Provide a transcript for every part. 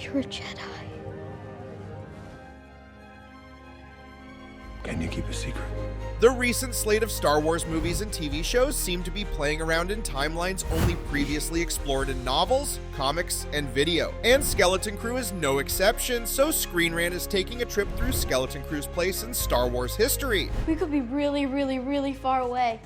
You're a Jedi. Can you keep a secret? The recent slate of Star Wars movies and TV shows seem to be playing around in timelines only previously explored in novels, comics, and video. And Skeleton Crew is no exception, so ScreenRant is taking a trip through Skeleton Crew's place in Star Wars history. We could be really, really, really far away.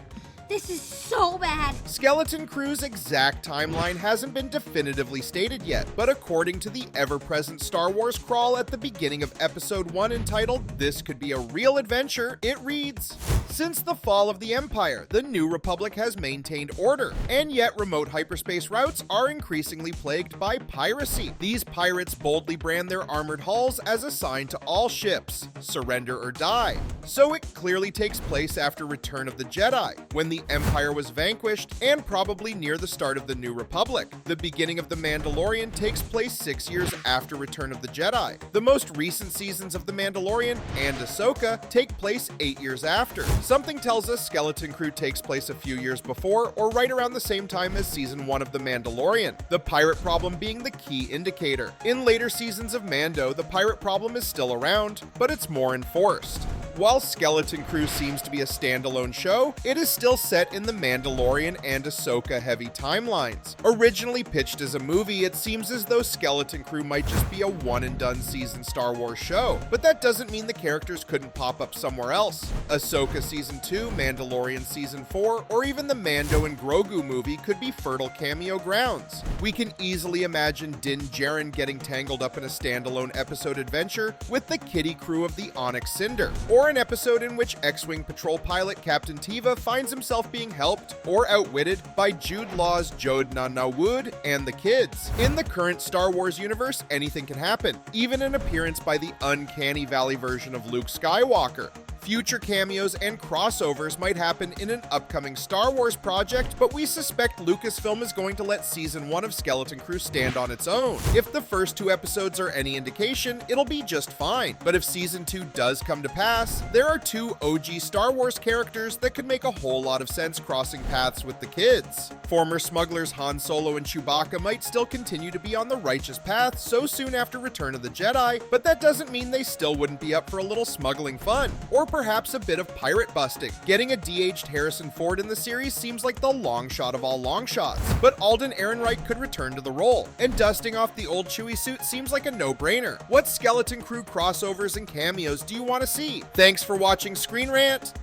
This is so bad. Skeleton Crew's exact timeline hasn't been definitively stated yet, but according to the ever-present Star Wars crawl at the beginning of Episode 1 entitled "This Could Be a Real Adventure," it reads, "Since the fall of the Empire, the New Republic has maintained order, and yet remote hyperspace routes are increasingly plagued by piracy. These pirates boldly brand their armored hulls as a sign to all ships, surrender or die." So it clearly takes place after Return of the Jedi, when the Empire was vanquished, and probably near the start of the New Republic. The beginning of The Mandalorian takes place 6 years after Return of the Jedi. The most recent seasons of The Mandalorian and Ahsoka take place 8 years after. Something tells us Skeleton Crew takes place a few years before or right around the same time as Season 1 of The Mandalorian, the pirate problem being the key indicator. In later seasons of Mando, the pirate problem is still around, but it's more enforced. While Skeleton Crew seems to be a standalone show, it is still set in the Mandalorian and Ahsoka heavy timelines. Originally pitched as a movie, it seems as though Skeleton Crew might just be a one-and-done season Star Wars show, but that doesn't mean the characters couldn't pop up somewhere else. Ahsoka Season 2, Mandalorian Season 4, or even the Mando and Grogu movie could be fertile cameo grounds. We can easily imagine Din Djarin getting tangled up in a standalone episode adventure with the kiddie crew of the Onyx Cinder, or an episode in which X-Wing patrol pilot Captain Teva finds himself being helped or outwitted by Jude Law's Jod Nanawood and the kids. In the current Star Wars universe, anything can happen, even an appearance by the Uncanny Valley version of Luke Skywalker. Future cameos and crossovers might happen in an upcoming Star Wars project, but we suspect Lucasfilm is going to let Season 1 of Skeleton Crew stand on its own. If the first 2 episodes are any indication, it'll be just fine. But if Season 2 does come to pass, there are 2 OG Star Wars characters that could make a whole lot of sense crossing paths with the kids. Former smugglers Han Solo and Chewbacca might still continue to be on the righteous path so soon after Return of the Jedi, but that doesn't mean they still wouldn't be up for a little smuggling fun, or perhaps a bit of pirate busting. Getting a de-aged Harrison Ford in the series seems like the long shot of all long shots, but Alden Ehrenreich could return to the role, and dusting off the old Chewie suit seems like a no-brainer. What Skeleton Crew crossovers and cameos do you want to see? Thanks for watching Screen Rant.